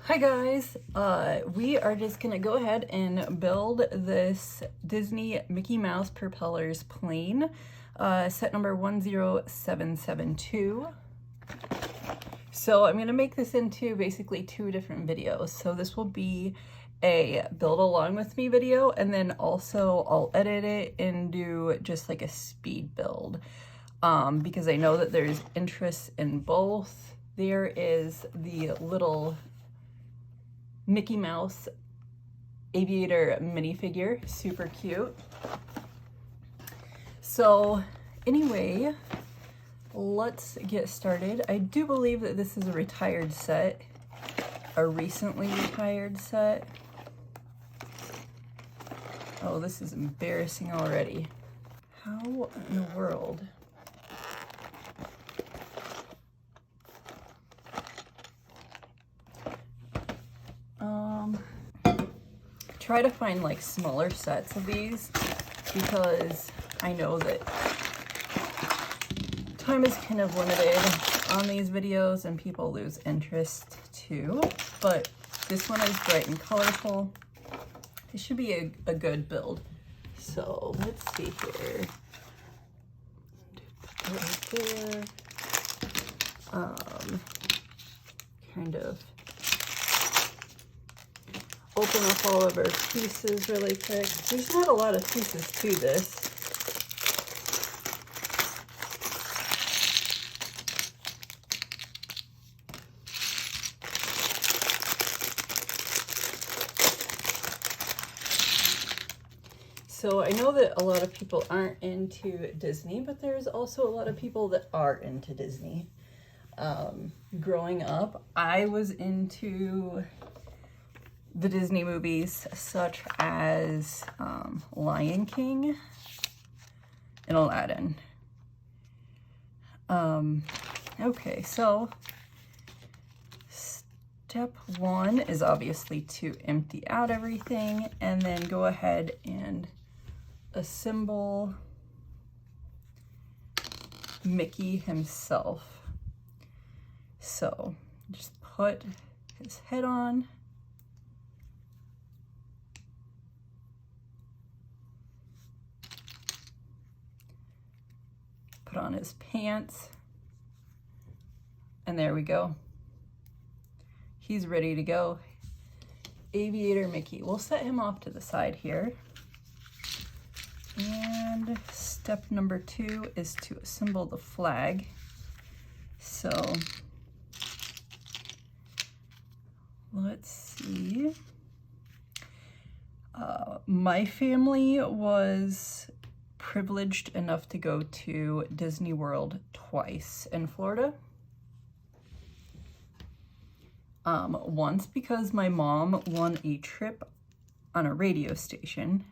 Hi guys, we are just gonna go ahead and build this Disney Mickey Mouse propellers plane, set number 10772. So I'm gonna make this into basically two different videos. So this will be a build along with me video, and then also I'll edit it and do just like a speed build, because I know that there's interest in both. There is the little Mickey Mouse aviator minifigure, super cute. So anyway, let's get started. I do believe that this is a retired set, a recently retired set. Oh, this is embarrassing already. How in the world? Try to find like smaller sets of these because I know that time is kind of limited on these videos and people lose interest too. But this one is bright and colorful. It should be a good build. So let's see here. Put that right there. Kind of open up all of our pieces really quick. There's not a lot of pieces to this. So I know that a lot of people aren't into Disney, but there's also a lot of people that are into Disney. Growing up, I was into the Disney movies such as Lion King and Aladdin. Okay, so step one is obviously to empty out everything and then go ahead and assemble Mickey himself. So just put his head on. Put on his pants, and there we go. He's ready to go. Aviator Mickey. We'll set him off to the side here. And step number 2 is to assemble the flag. So let's see. My family was privileged enough to go to Disney World twice in Florida. Once because my mom won a trip on a radio station.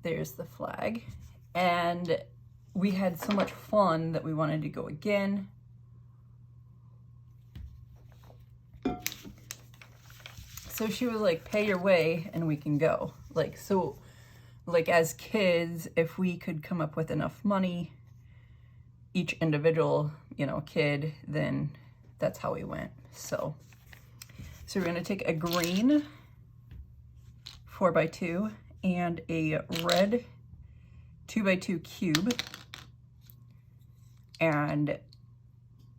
There's the flag. And we had so much fun that we wanted to go again. So she was like, pay your way and we can go. Like, so like as kids, if we could come up with enough money, each individual, kid, then that's how we went. So we're gonna take a green 4x2 and a red 2x2 cube and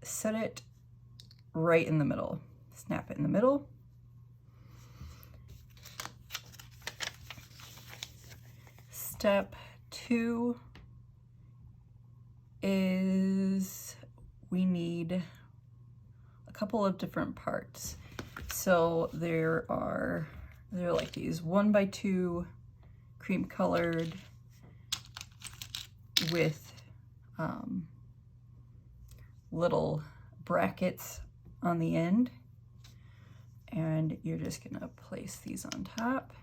set it right in the middle. Snap it in the middle. Step 2 is we need a couple of different parts. So they're like these 1x2 cream colored with little brackets on the end, and you're just gonna place these on top.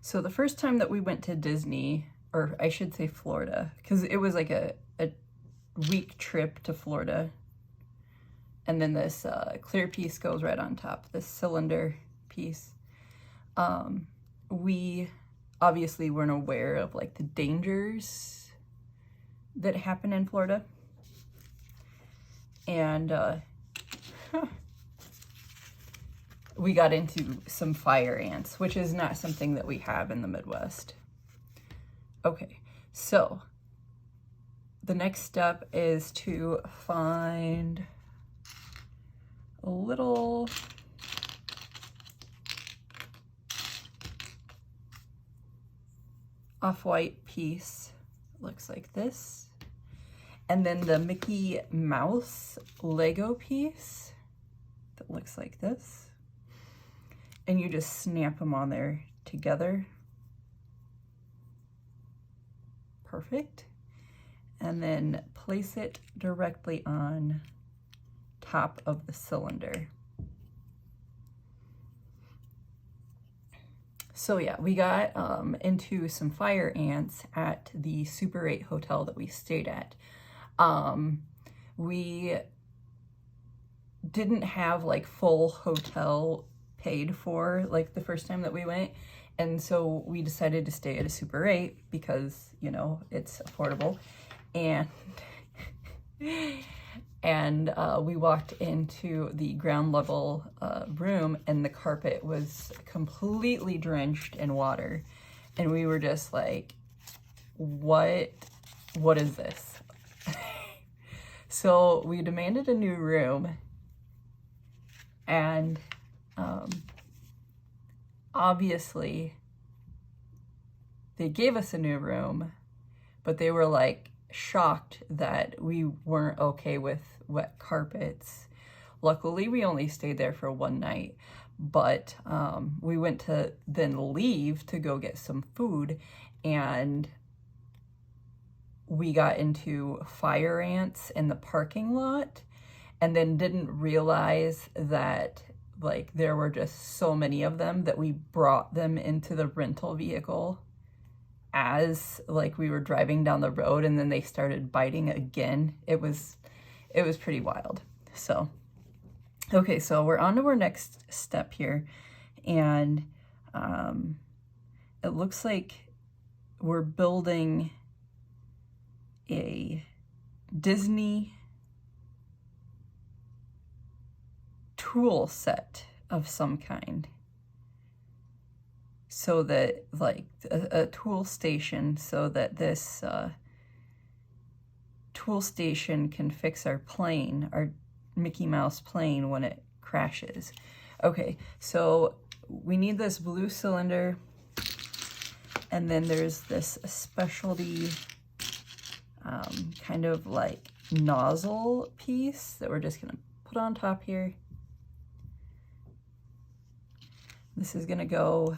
So the first time that we went to Disney, or I should say Florida, because it was like a week trip to Florida, and then this clear piece goes right on top, this cylinder piece. We obviously weren't aware of like the dangers that happen in Florida. And we got into some fire ants, which is not something that we have in the Midwest. Okay, so the next step is to find a little off-white piece. Looks like this. And then the Mickey Mouse Lego piece that looks like this. And you just snap them on there together. Perfect. And then place it directly on top of the cylinder. So yeah, we got into some fire ants at the Super 8 hotel that we stayed at. We didn't have like full hotel paid for like the first time that we went. And so we decided to stay at a Super 8 because, you know, it's affordable. And we walked into the ground level room, and the carpet was completely drenched in water. And we were just like, what is this? So we demanded a new room, and obviously they gave us a new room, but they were like shocked that we weren't okay with wet carpets. Luckily, we only stayed there for one night, but we went to then leave to go get some food, and we got into fire ants in the parking lot, and then didn't realize that like there were just so many of them that we brought them into the rental vehicle as like we were driving down the road, and then they started biting again. It was pretty wild. So okay, so we're on to our next step here, and it looks like we're building a Disney tool set of some kind, so that like a tool station, so that this tool station can fix our plane, our Mickey Mouse plane, when it crashes. Okay, so we need this blue cylinder, and then there's this specialty kind of like nozzle piece that we're just gonna put on top here. This is gonna go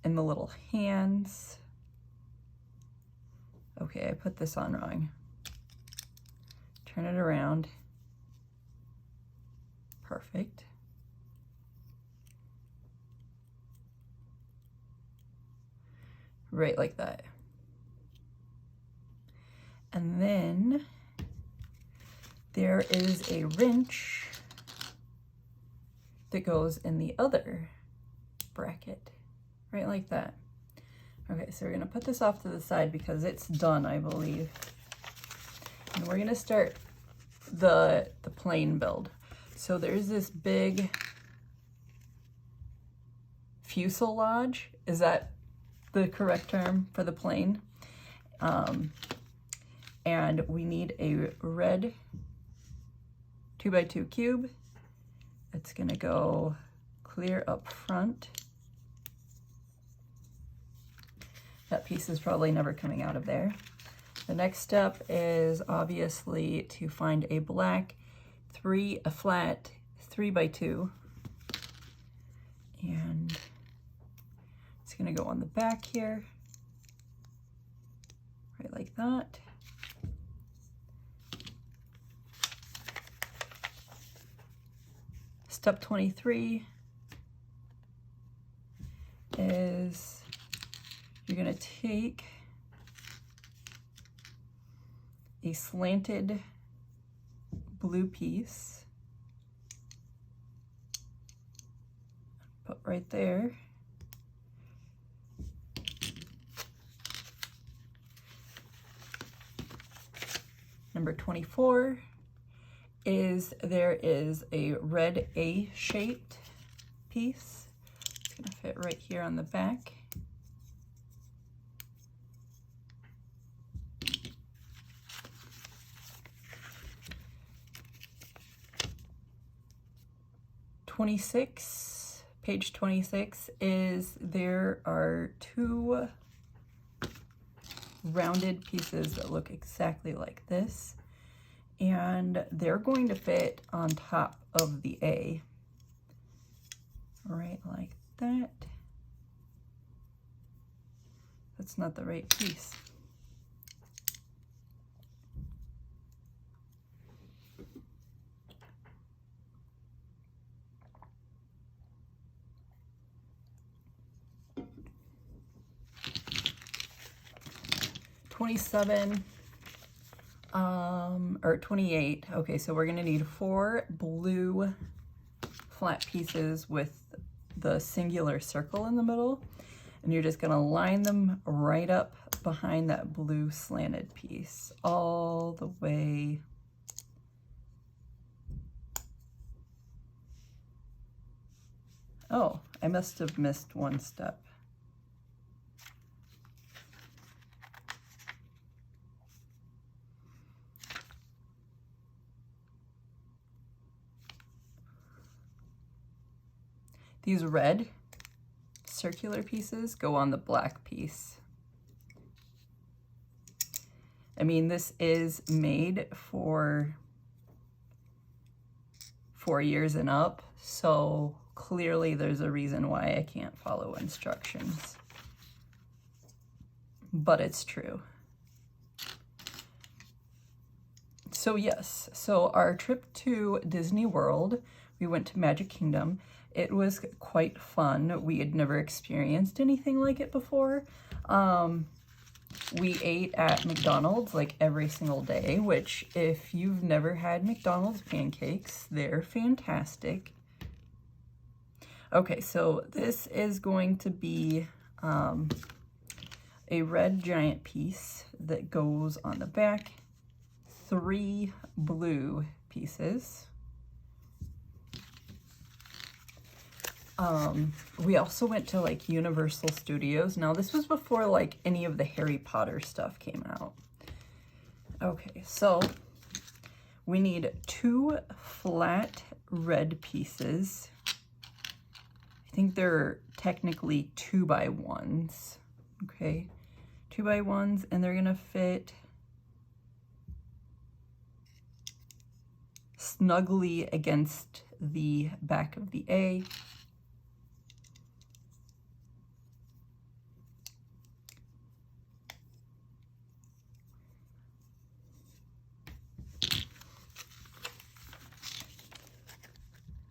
in the little hands. Okay, I put this on wrong. Turn it around. Perfect. Right like that. And then there is a wrench that goes in the other bracket, right like that. Okay, so we're gonna put this off to the side because it's done, I believe. And we're gonna start the plane build. So there's this big fuselage. Is that the correct term for the plane? And we need a red 2x2 cube. It's gonna go clear up front. That piece is probably never coming out of there. The next step is obviously to find a black a flat 3x2, and it's gonna go on the back here, right like that. Step 23 is you're gonna take a slanted blue piece, put right there, Number 24 is there is a red A-shaped piece. It's gonna fit right here on the back. Page 26 is there are two rounded pieces that look exactly like this, and they're going to fit on top of the A, right like that. That's not the right piece. Or 28. Okay, so we're gonna need 4 blue flat pieces with the singular circle in the middle, and you're just gonna line them right up behind that blue slanted piece all the way. Oh, I must have missed one step. These red circular pieces go on the black piece. I mean, this is made for 4 years and up, so clearly there's a reason why I can't follow instructions. But it's true. So yes, so our trip to Disney World, we went to Magic Kingdom. It was quite fun. We had never experienced anything like it before. We ate at McDonald's like every single day, which if you've never had McDonald's pancakes, they're fantastic. Okay, so this is going to be a red giant piece that goes on the back, 3 blue pieces. We also went to like Universal Studios. Now this was before like any of the Harry Potter stuff came out. Okay, so we need 2 flat red pieces. I think they're technically 2x1s. Okay, 2x1s, and they're gonna fit snugly against the back of the A.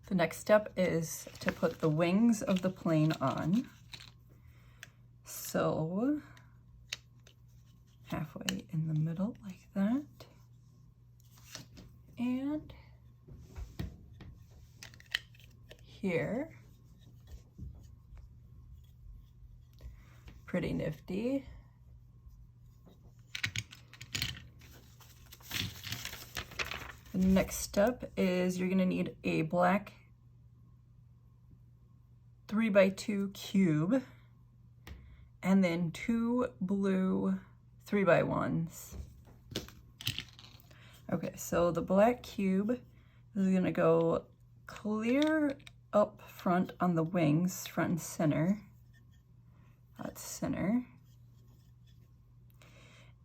The next step is to put the wings of the plane on. So halfway in the middle like that. And here. Pretty nifty. The next step is you're going to need a black 3x2 cube and then 2 blue 3x1s. Okay, so the black cube is going to go clear up front on the wings, front and center. That's center.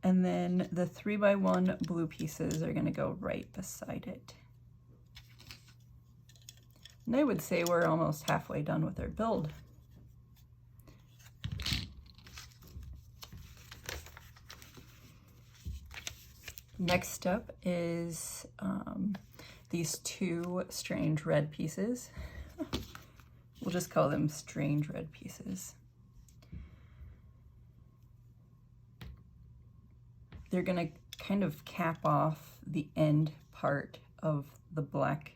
And then the 3x1 blue pieces are going to go right beside it. And I would say we're almost halfway done with our build. Next step is these 2 strange red pieces. We'll just call them strange red pieces. They're gonna kind of cap off the end part of the black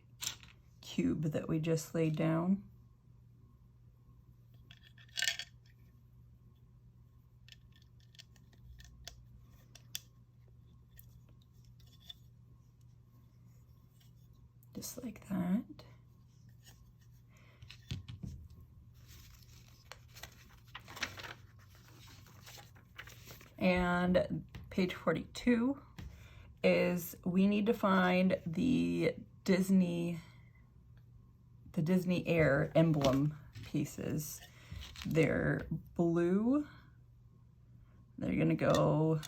cube that we just laid down. just like that. And page 42 is we need to find the Disney Air emblem pieces. They're blue. They're gonna go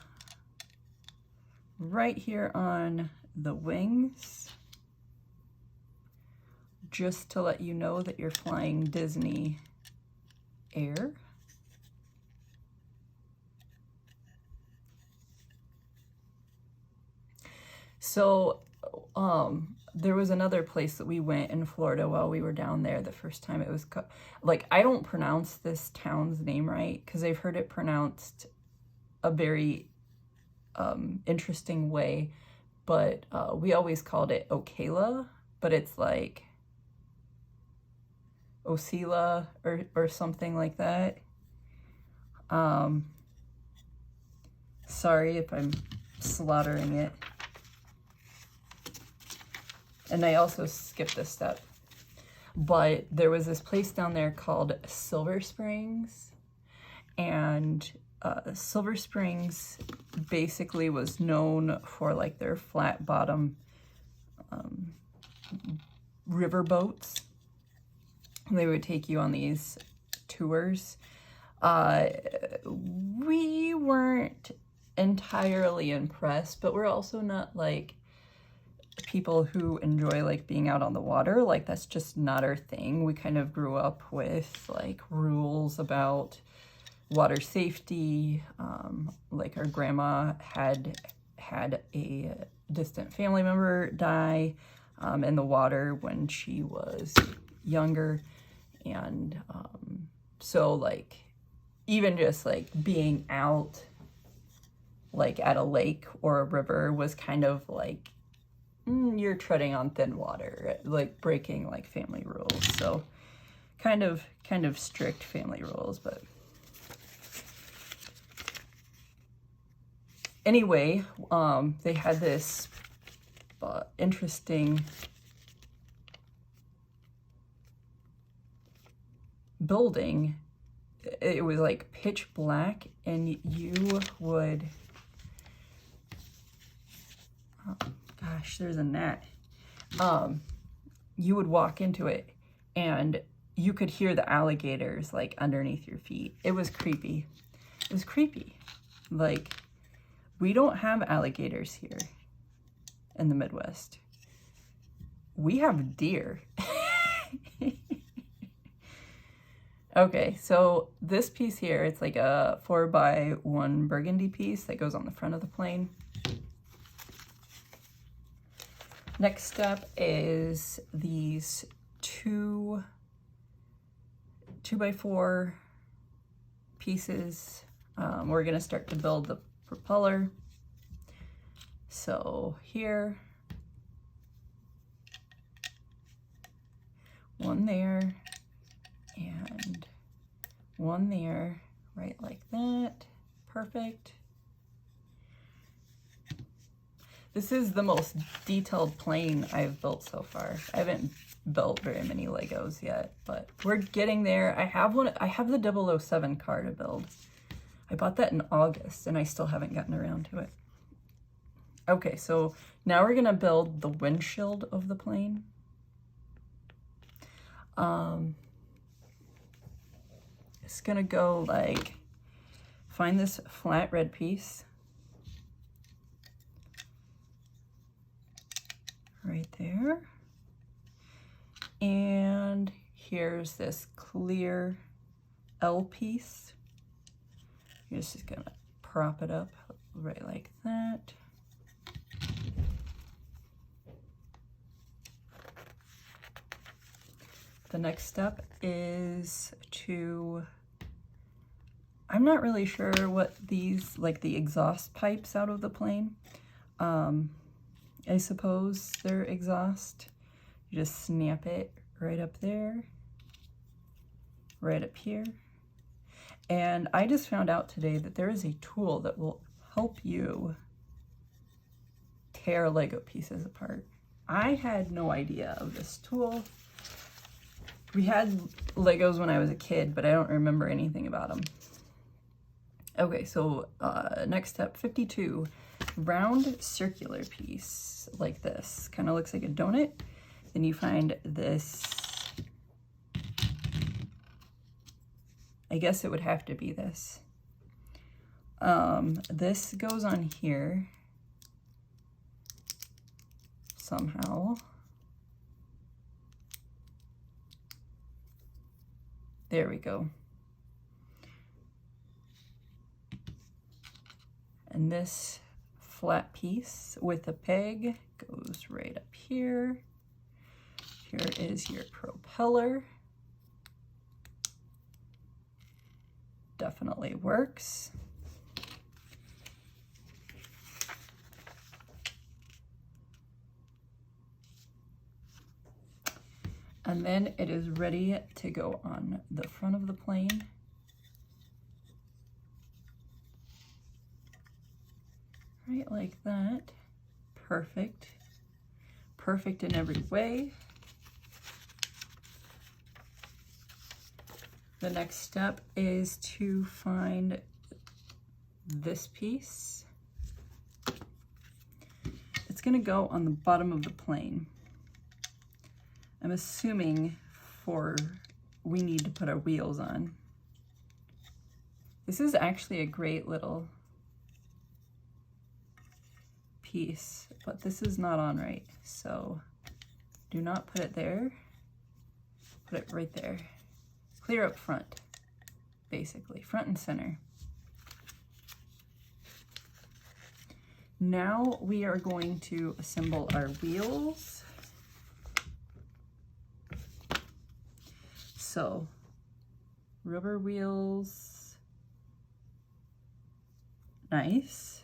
right here on the wings, just to let you know that you're flying Disney Air. So there was another place that we went in Florida while we were down there the first time. It was like, I don't pronounce this town's name right because I've heard it pronounced a very interesting way, but we always called it Ocala, but it's like Osceola or something like that. Sorry if I'm slaughtering it. And I also skipped this step. But there was this place down there called Silver Springs. And Silver Springs basically was known for like their flat bottom river boats. They would take you on these tours. We weren't entirely impressed, but we're also not like people who enjoy like being out on the water. Like, that's just not our thing. We kind of grew up with like rules about water safety. Like, our grandma had a distant family member die in the water when she was younger, and so like even just like being out like at a lake or a river was kind of like you're treading on thin water, like breaking like family rules. So kind of strict family rules. But anyway, they had this interesting building. It was like pitch black, and you would, oh gosh, there's a gnat. You would walk into it and you could hear the alligators like underneath your feet. It was creepy. It was creepy. Like, we don't have alligators here in the Midwest. We have deer. Okay, so this piece here, it's like a 4x1 burgundy piece that goes on the front of the plane. Next step is these 2x4 pieces. We're gonna start to build the propeller. So here, one there, and one there, right like that. Perfect. This is the most detailed plane I've built so far. I haven't built very many Legos yet, but we're getting there. I have the 007 car to build. I bought that in August and I still haven't gotten around to it. Okay, so now we're gonna build the windshield of the plane. It's gonna go like, find this flat red piece right there, and here's this clear L piece. You're just gonna prop it up right like that. The next step is to, I'm not really sure what these, like the exhaust pipes out of the plane. I suppose they're exhaust. You just snap it right up there, right up here. And I just found out today that there is a tool that will help you tear Lego pieces apart. I had no idea of this tool. We had Legos when I was a kid, but I don't remember anything about them. Okay, so next step, 52. Round circular piece like this. Kind of looks like a donut. Then you find this, I guess it would have to be this. This goes on here somehow. There we go. And this flat piece with a peg goes right up here. Here is your propeller. Definitely works. And then it is ready to go on the front of the plane. Right like that. Perfect. Perfect in every way. The next step is to find this piece. It's going to go on the bottom of the plane. I'm assuming we need to put our wheels on. This is actually a great little piece, but this is not on right. So do not put it there. Put it right there. Clear up front, basically, front and center. Now we are going to assemble our wheels. So, rubber wheels, nice.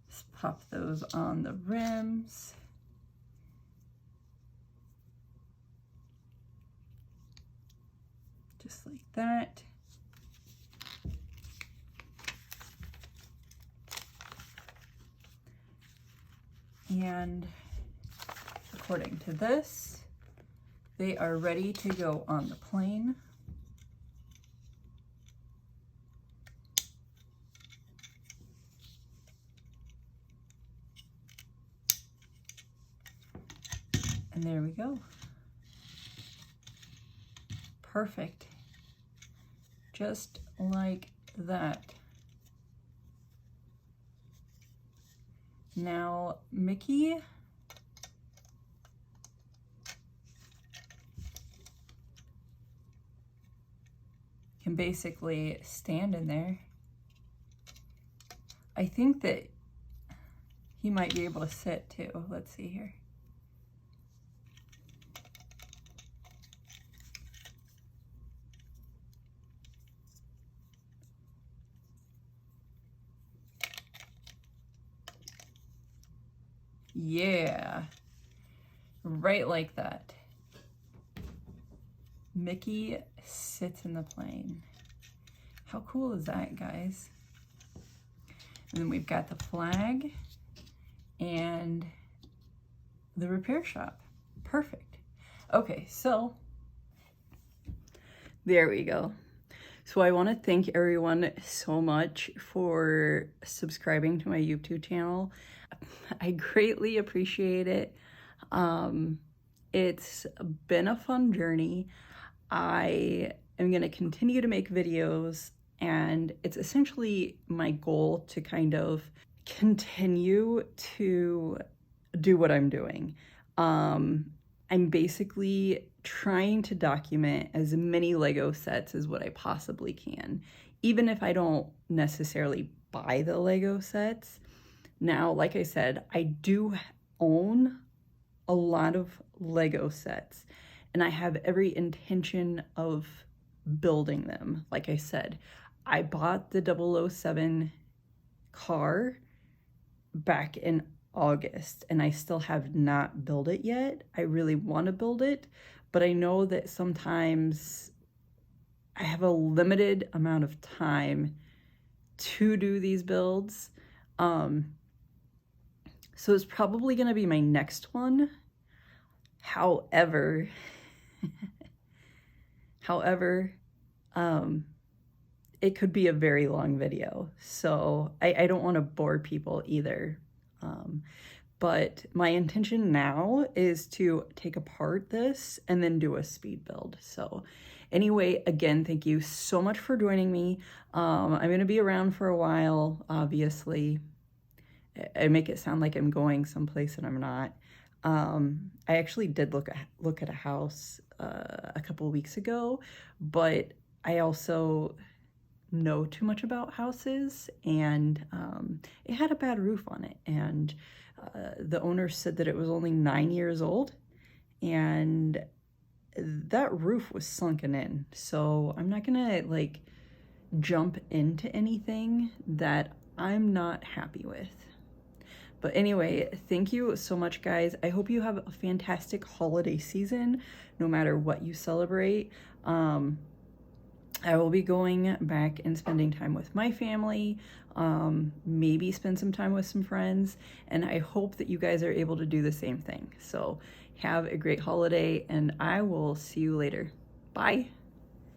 Just pop those on the rims. Just like that. And according to this, they are ready to go on the plane. And there we go. Perfect. Just like that. Now, Mickey can basically stand in there. I think that he might be able to sit too. Let's see here. Yeah, right like that. Mickey sits in the plane. How cool is that, guys? And then we've got the flag and the repair shop. Perfect. Okay, so there we go. So I want to thank everyone so much for subscribing to my YouTube channel. I greatly appreciate it. It's been a fun journey. I am going to continue to make videos, and it's essentially my goal to kind of continue to do what I'm doing. I'm basically trying to document as many Lego sets as what I possibly can, even if I don't necessarily buy the Lego sets. Now, like I said, I do own a lot of Lego sets, and I have every intention of building them. Like I said, I bought the 007 car back in August, and I still have not built it yet. I really want to build it, but I know that sometimes I have a limited amount of time to do these builds. So it's probably gonna be my next one. However, however, it could be a very long video. So I don't want to bore people either. But my intention now is to take apart this and then do a speed build. So anyway, again, thank you so much for joining me. I'm going to be around for a while, obviously. I make it sound like I'm going someplace and I'm not. I actually did look at a house a couple of weeks ago, but I also know too much about houses, and it had a bad roof on it, and the owner said that it was only 9 years old, and that roof was sunken in. So I'm not gonna like jump into anything that I'm not happy with. But anyway, thank you so much, guys. I hope you have a fantastic holiday season, no matter what you celebrate. I will be going back and spending time with my family, maybe spend some time with some friends, and I hope that you guys are able to do the same thing. So have a great holiday, and I will see you later. Bye.